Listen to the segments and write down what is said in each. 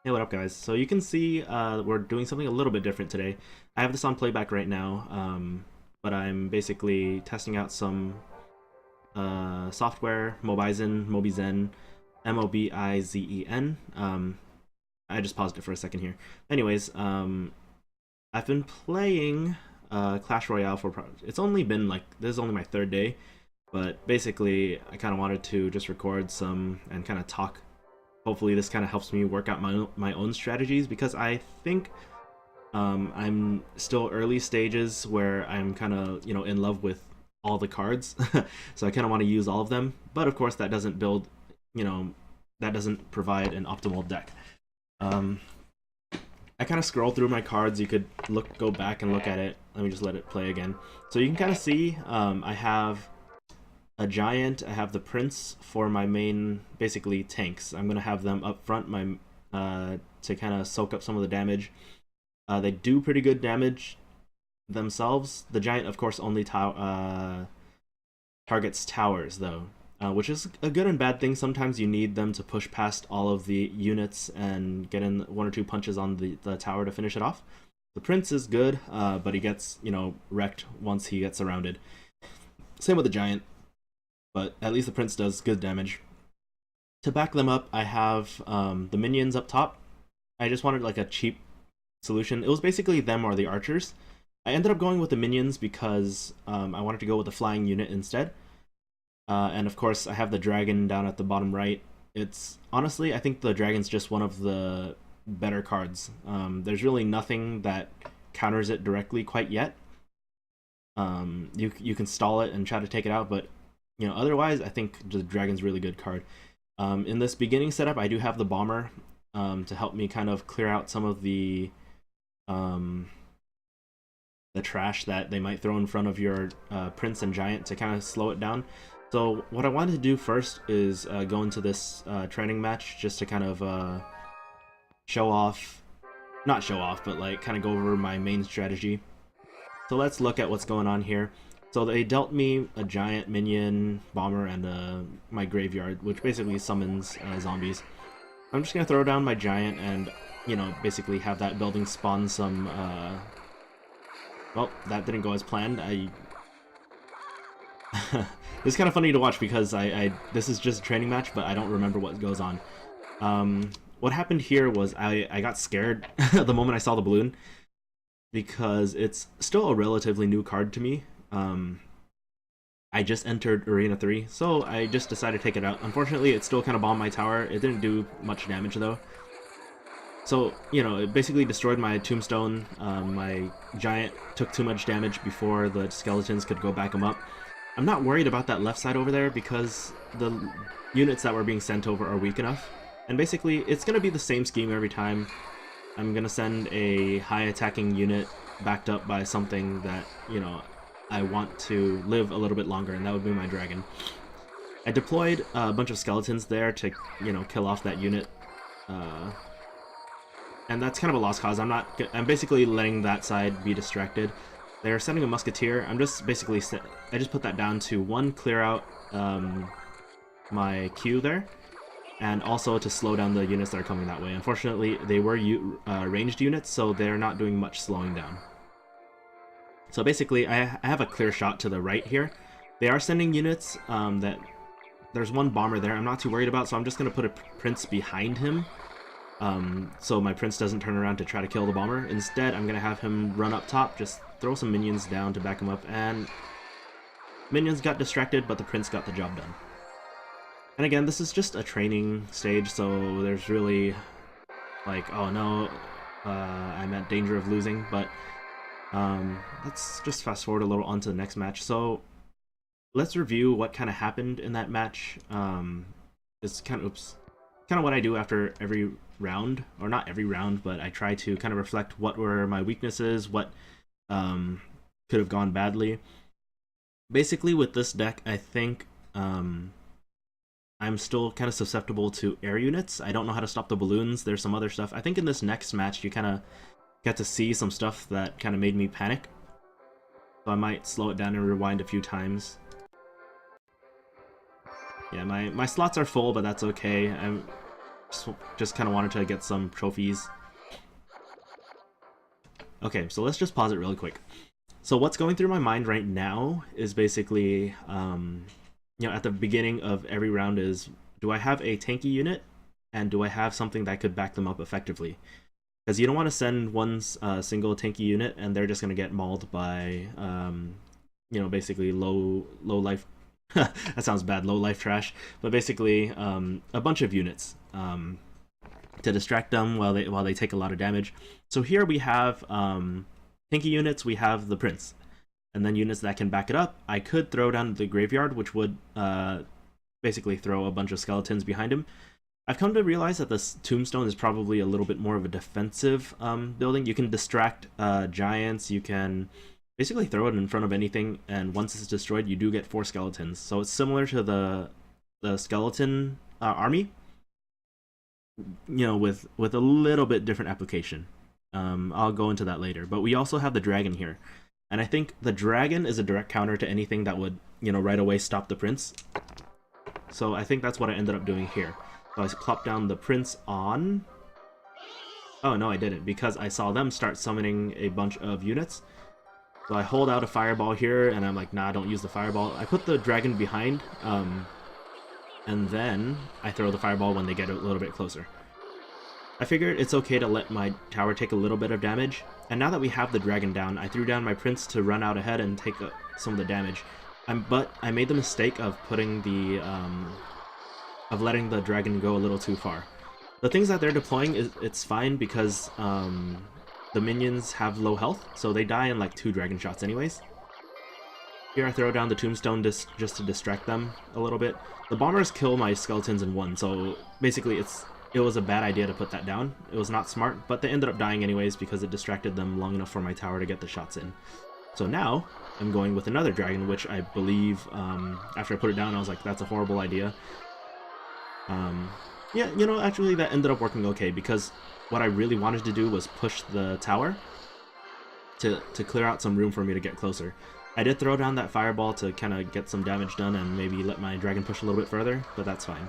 Hey, what up, guys? So you can see we're doing something a little bit different today. I have this on playback right now, but I'm basically testing out some software, Mobizen, Mobizen. I just paused it for a second here. Anyways, I've been playing Clash Royale it's only been like, this is only my third day, but basically I kind of wanted to just record some and kind of talk. Hopefully this kind of helps me work out my own strategies, because I think I'm still early stages where I'm kind of, in love with all the cards. So I kind of want to use all of them, but of course that doesn't build, you know that doesn't provide an optimal deck. um, I kind of scroll through my cards. You could go back and look at it. Let me just let it play again, so you can kind of see I have a giant. I have the prince for my main, basically, tanks. I'm gonna have them up front, to kind of soak up some of the damage. They do pretty good damage themselves. The giant, of course, only targets towers, though, which is a good and bad thing. Sometimes you need them to push past all of the units and get in one or two punches on the tower to finish it off. The prince is good, but he gets, wrecked once he gets surrounded. Same with the giant, but at least the prince does good damage. To back them up, I have the minions up top. I just wanted like a cheap solution. It was basically them or the archers. I ended up going with the minions because I wanted to go with the flying unit instead. And of course, I have the dragon down at the bottom right. It's honestly, I think the dragon's just one of the better cards. There's really nothing that counters it directly quite yet. You can stall it and try to take it out, but otherwise, I think the dragon's a really good card. In this beginning setup, I do have the bomber to help me kind of clear out some of the trash that they might throw in front of your prince and giant, to kind of slow it down. So what I wanted to do first is go into this training match just to kind of show off, not show off, but like kind of go over my main strategy. So let's look at what's going on here. So they dealt me a giant, minion, bomber, and my graveyard, which basically summons zombies. I'm just gonna throw down my giant and, basically have that building spawn some. Well, that didn't go as planned. It's kind of funny to watch because this is just a training match, but I don't remember what goes on. What happened here was I got scared the moment I saw the balloon, because it's still a relatively new card to me. I just entered Arena 3, so I just decided to take it out. Unfortunately, it still kind of bombed my tower. It didn't do much damage, though. So, it basically destroyed my tombstone. My giant took too much damage before the skeletons could go back him up. I'm not worried about that left side over there, because the units that were being sent over are weak enough. And basically, it's going to be the same scheme every time. I'm going to send a high attacking unit backed up by something that, I want to live a little bit longer, and that would be my dragon. I deployed a bunch of skeletons there to, kill off that unit. And that's kind of a lost cause. I'm basically letting that side be distracted. They're sending a musketeer. I just put that down to one, clear out my queue there, and also to slow down the units that are coming that way. Unfortunately, they were ranged units, so they're not doing much slowing down. So basically, I have a clear shot to the right here. They are sending units there's one bomber there I'm not too worried about, so I'm just going to put a prince behind him, so my prince doesn't turn around to try to kill the bomber. Instead, I'm going to have him run up top, just throw some minions down to back him up, and minions got distracted, but the prince got the job done. And again, this is just a training stage, so there's really, like, oh no, I'm at danger of losing, but let's just fast forward a little onto the next match. So let's review what kind of happened in that match. It's kind of what I do after every round, or not every round, but I try to kind of reflect what were my weaknesses, what could have gone badly. Basically, with this deck, I think I'm still kind of susceptible to air units. I don't know how to stop the balloons. There's some other stuff. I think in this next match, you kind of get to see some stuff that kind of made me panic. So I might slow it down and rewind a few times. Yeah, my slots are full, but that's okay. I'm Just kind of wanted to get some trophies. Okay, so let's just pause it really quick. So what's going through my mind right now is basically, you know, at the beginning of every round is, do I have a tanky unit, and do I have something that could back them up effectively? Because you don't want to send one single tanky unit and they're just going to get mauled by, you know, basically low life. That sounds bad, low life trash. But basically, a bunch of units to distract them while they take a lot of damage. So here we have tanky units. We have the prince, and then units that can back it up. I could throw down the graveyard, which would basically throw a bunch of skeletons behind him. I've come to realize that this tombstone is probably a little bit more of a defensive building. You can distract giants, you can basically throw it in front of anything, and once it's destroyed, you do get 4 skeletons. So it's similar to the skeleton army, you know, with a little bit different application. I'll go into that later. But we also have the dragon here. And I think the dragon is a direct counter to anything that would, you know, right away stop the prince. So I think that's what I ended up doing here. So I plopped down the prince on... Oh, no, I didn't, because I saw them start summoning a bunch of units. So I hold out a fireball here, and I'm like, nah, don't use the fireball. I put the dragon behind, and then I throw the fireball when they get a little bit closer. I figured it's okay to let my tower take a little bit of damage, and now that we have the dragon down, I threw down my prince to run out ahead and take some of the damage. But I made the mistake of putting the... of letting the dragon go a little too far. The things that they're deploying, it's fine because the minions have low health, so they die in like 2 dragon shots anyways. Here I throw down the tombstone just to distract them a little bit. The bombers kill my skeletons in 1, so basically it was a bad idea to put that down. It was not smart, but they ended up dying anyways because it distracted them long enough for my tower to get the shots in. So now I'm going with another dragon, which I believe after I put it down I was like, that's a horrible idea. Yeah, you know, actually that ended up working okay, because what I really wanted to do was push the tower to clear out some room for me to get closer. I did throw down that fireball to kind of get some damage done and maybe let my dragon push a little bit further, but that's fine.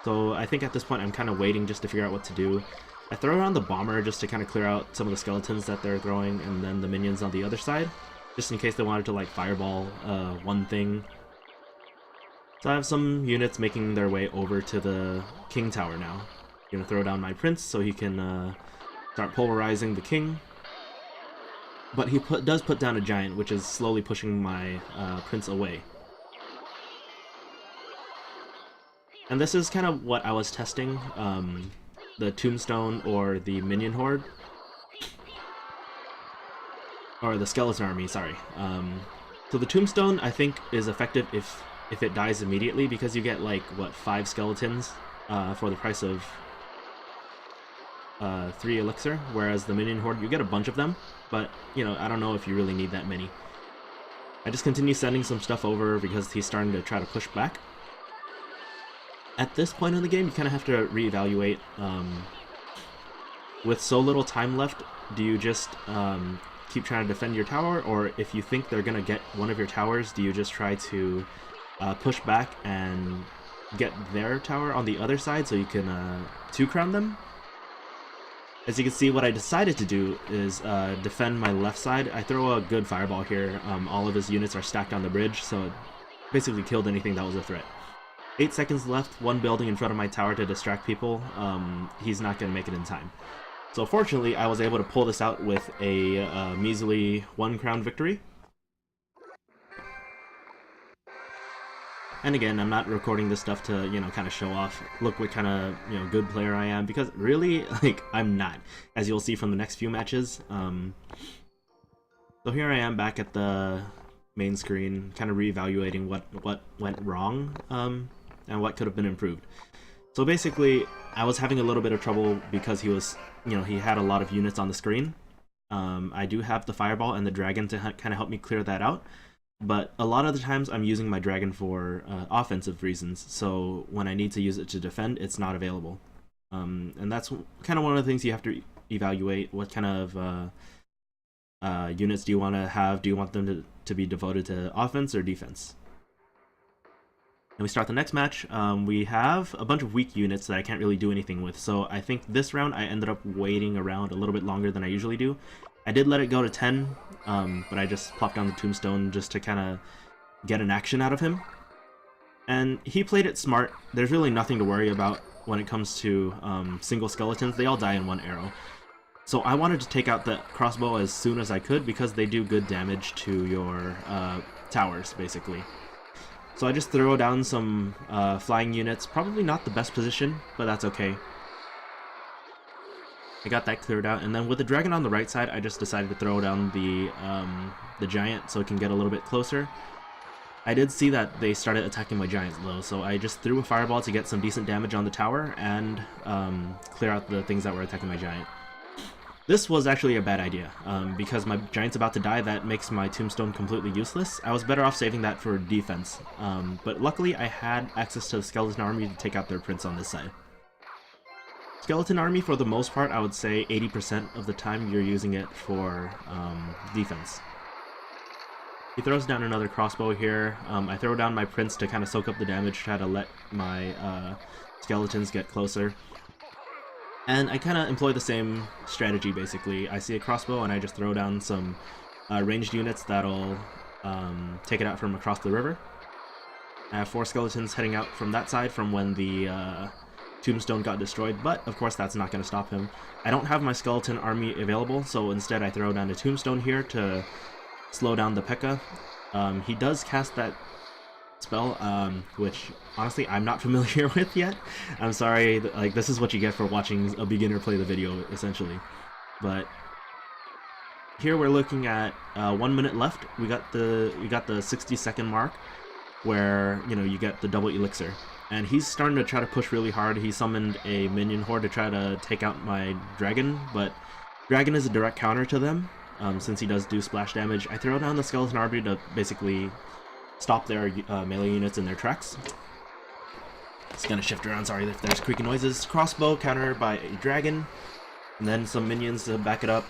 So I think at this point I'm kind of waiting just to figure out what to do. I throw around the bomber just to kind of clear out some of the skeletons that they're throwing, and then the minions on the other side, just in case they wanted to like fireball one thing. So I have some units making their way over to the king tower now. I'm gonna throw down my prince so he can start pulverizing the king. But he does put down a giant, which is slowly pushing my prince away. And this is kind of what I was testing, the tombstone or the minion horde. Or the skeleton army, sorry. So the tombstone, I think, is effective if it dies immediately, because you get like, what, 5 skeletons for the price of 3 elixir, whereas the minion horde, you get a bunch of them, but, you know, I don't know if you really need that many. I just continue sending some stuff over because he's starting to try to push back. At this point in the game, you kind of have to reevaluate. With so little time left, do you just keep trying to defend your tower, or if you think they're going to get one of your towers, do you just try to push back and get their tower on the other side so you can 2-crown them? As you can see, what I decided to do is defend my left side. I throw a good fireball here. All of his units are stacked on the bridge, so it basically killed anything that was a threat. 8 seconds left, 1 building in front of my tower to distract people. He's not going to make it in time. So fortunately, I was able to pull this out with a measly 1-crown victory. And again, I'm not recording this stuff to, you know, kind of show off, look what kind of, you know, good player I am, because really, like, I'm not, as you'll see from the next few matches. So here I am back at the main screen, kind of reevaluating what went wrong, and what could have been improved. So basically, I was having a little bit of trouble because he was, you know, he had a lot of units on the screen. I do have the fireball and the dragon to kind of help me clear that out. But a lot of the times I'm using my dragon for offensive reasons, so when I need to use it to defend, it's not available. And that's kind of one of the things you have to evaluate. What kind of units do you want to have? Do you want them to be devoted to offense or defense? we start the next match. We have a bunch of weak units that I can't really do anything with, so I think this round I ended up waiting around a little bit longer than I usually do. I did let it go to 10, but I just plopped down the tombstone just to kind of get an action out of him. And he played it smart. There's really nothing to worry about when it comes to single skeletons. They all die in one arrow. So I wanted to take out the crossbow as soon as I could because they do good damage to your towers, basically. So I just throw down some flying units. Probably not the best position, but that's okay. I got that cleared out, and then with the dragon on the right side, I just decided to throw down the giant so it can get a little bit closer. I did see that they started attacking my giants low, so I just threw a fireball to get some decent damage on the tower and clear out the things that were attacking my giant. This was actually a bad idea, because my giant's about to die. That makes my tombstone completely useless. I was better off saving that for defense, but luckily I had access to the skeleton army to take out their prince on this side. Skeleton army, for the most part, I would say 80% of the time you're using it for defense. He throws down another crossbow here. I throw down my prince to kind of soak up the damage, try to let my skeletons get closer. And I kind of employ the same strategy, basically. I see a crossbow and I just throw down some ranged units that'll take it out from across the river. I have 4 skeletons heading out from that side from when the tombstone got destroyed, but of course that's not going to stop him. I don't have my skeleton army available, so instead I throw down a tombstone here to slow down the P.E.K.K.A. He does cast that spell, which honestly I'm not familiar with yet. I'm sorry, like, this is what you get for watching a beginner play the video, essentially. But here we're looking at 1 minute left. We got the 60-second mark where, you know, you get the double elixir. And he's starting to try to push really hard. He summoned a minion horde to try to take out my dragon, but dragon is a direct counter to them, since he does do splash damage. I throw down the skeleton army to basically stop their melee units in their tracks. It's gonna shift around, sorry if there's creaky noises. Crossbow countered by a dragon, and then some minions to back it up.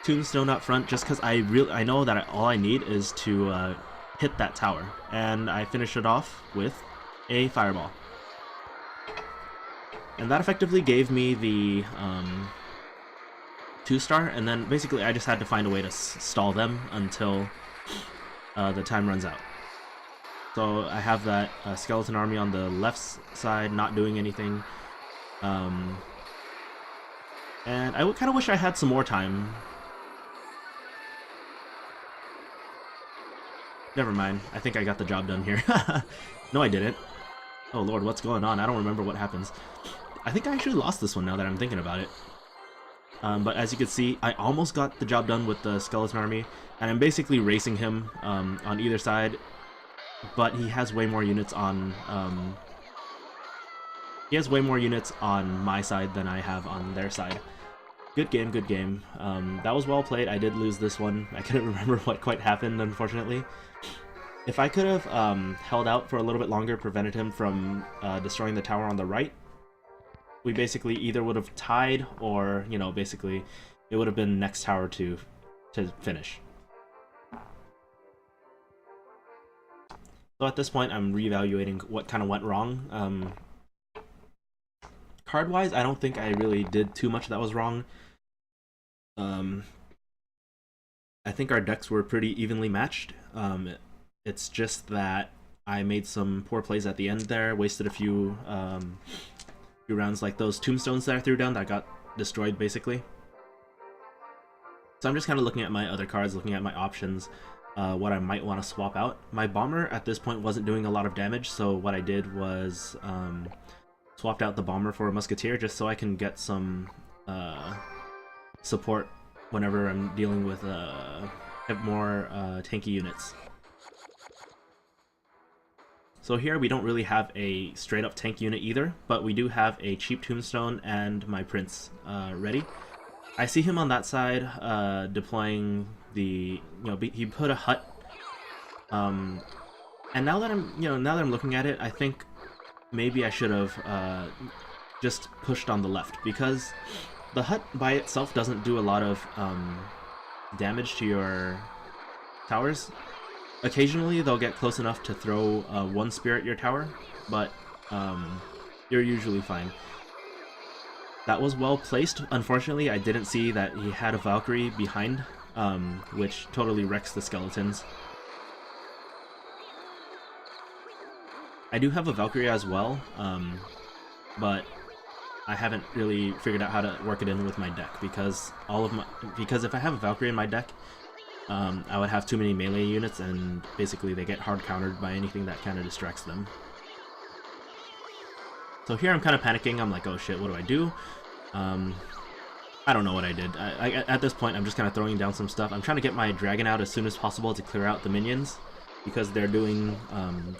Tombstone up front, just because I know that all I need is to hit that tower, and I finish it off with a fireball. And that effectively gave me the 2-star, and then basically I just had to find a way to stall them until the time runs out. So I have that skeleton army on the left side not doing anything, and I kind of wish I had some more time. Never mind, I think I got the job done here. No, I didn't. Oh lord, what's going on? I don't remember what happens. I think I actually lost this one now that I'm thinking about it. But as you can see, I almost got the job done with the skeleton army, and I'm basically racing him on either side, but he has way more units on my side than I have on their side. Good game, good game. That was well played. I did lose this one. I couldn't remember what quite happened, unfortunately. If I could have held out for a little bit longer, prevented him from destroying the tower on the right, we basically either would have tied, or, you know, basically it would have been next tower to finish. So at this point, I'm reevaluating what kind of went wrong. Card-wise, I don't think I really did too much that was wrong. I think our decks were pretty evenly matched. It's just that I made some poor plays at the end there, wasted a few rounds, like those tombstones that I threw down that got destroyed, basically. So I'm just kind of looking at my other cards, looking at my options, what I might want to swap out. My bomber at this point wasn't doing a lot of damage, so what I did was swapped out the bomber for a musketeer just so I can get some support whenever I'm dealing with more tanky units. So here we don't really have a straight up tank unit either, but we do have a cheap tombstone and my prince ready. I see him on that side deploying the, he put a hut, and now that I'm looking at it, I think maybe I should have just pushed on the left, because the hut by itself doesn't do a lot of damage to your towers. Occasionally they'll get close enough to throw one spear at your tower, but you're usually fine. That was well placed. Unfortunately, I didn't see that he had a Valkyrie behind, which totally wrecks the skeletons. I do have a Valkyrie as well, but I haven't really figured out how to work it in with my deck because if I have a Valkyrie in my deck, I would have too many melee units, and basically they get hard countered by anything that kind of distracts them. So here I'm kind of panicking. I'm like, oh shit, what do I do? I don't know what I did. At this point, I'm just kind of throwing down some stuff. I'm trying to get my dragon out as soon as possible to clear out the minions, because they're doing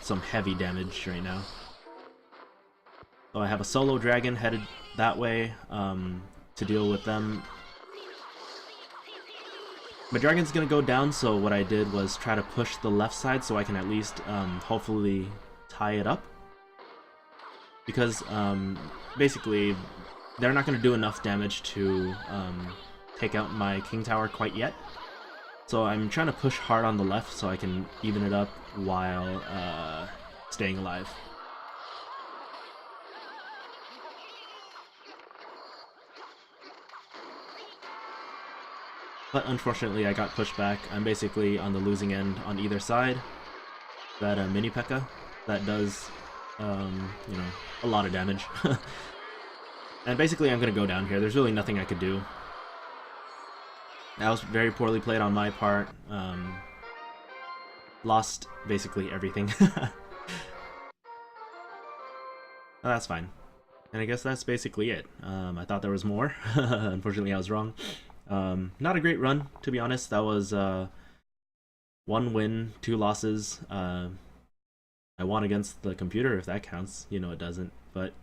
some heavy damage right now. So I have a solo dragon headed that way to deal with them. My dragon's gonna go down, so what I did was try to push the left side so I can at least hopefully tie it up. Because basically they're not going to do enough damage to take out my king tower quite yet. So I'm trying to push hard on the left so I can even it up while staying alive. But unfortunately I got pushed back. I'm basically on the losing end on either side. That mini P.E.K.K.A. that does you know, a lot of damage. And basically I'm gonna go down here. There's really nothing I could do. That was very poorly played on my part. Lost basically everything. That's fine. And I guess that's basically it. I thought there was more. Unfortunately I was wrong. Not a great run, to be honest. That was 1 win, 2 losses. I won against the computer, if that counts. You know, it doesn't. But,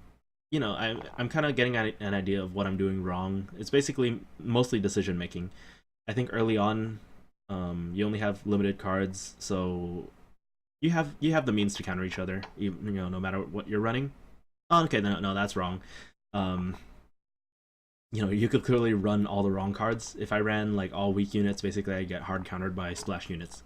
you know, I'm kind of getting an idea of what I'm doing wrong. It's basically mostly decision making. I think early on, you only have limited cards, so you have the means to counter each other, you know, no matter what you're running. Oh, okay, no, that's wrong. You know, you could clearly run all the wrong cards. If I ran like all weak units, basically I get hard countered by splash units.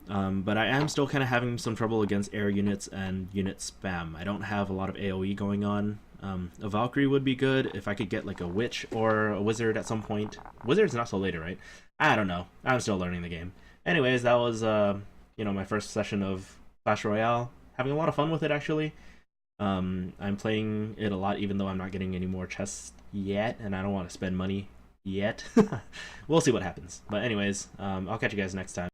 But I am still kind of having some trouble against air units and unit spam. I don't have a lot of AoE going on. A Valkyrie would be good if I could get like a witch or a wizard at some point. Wizard's not so later, right? I don't know. I'm still learning the game. Anyways, that was you know, my first session of Clash Royale. Having a lot of fun with it, actually. I'm playing it a lot, even though I'm not getting any more chests yet, and I don't want to spend money yet. We'll see what happens. But anyways, I'll catch you guys next time.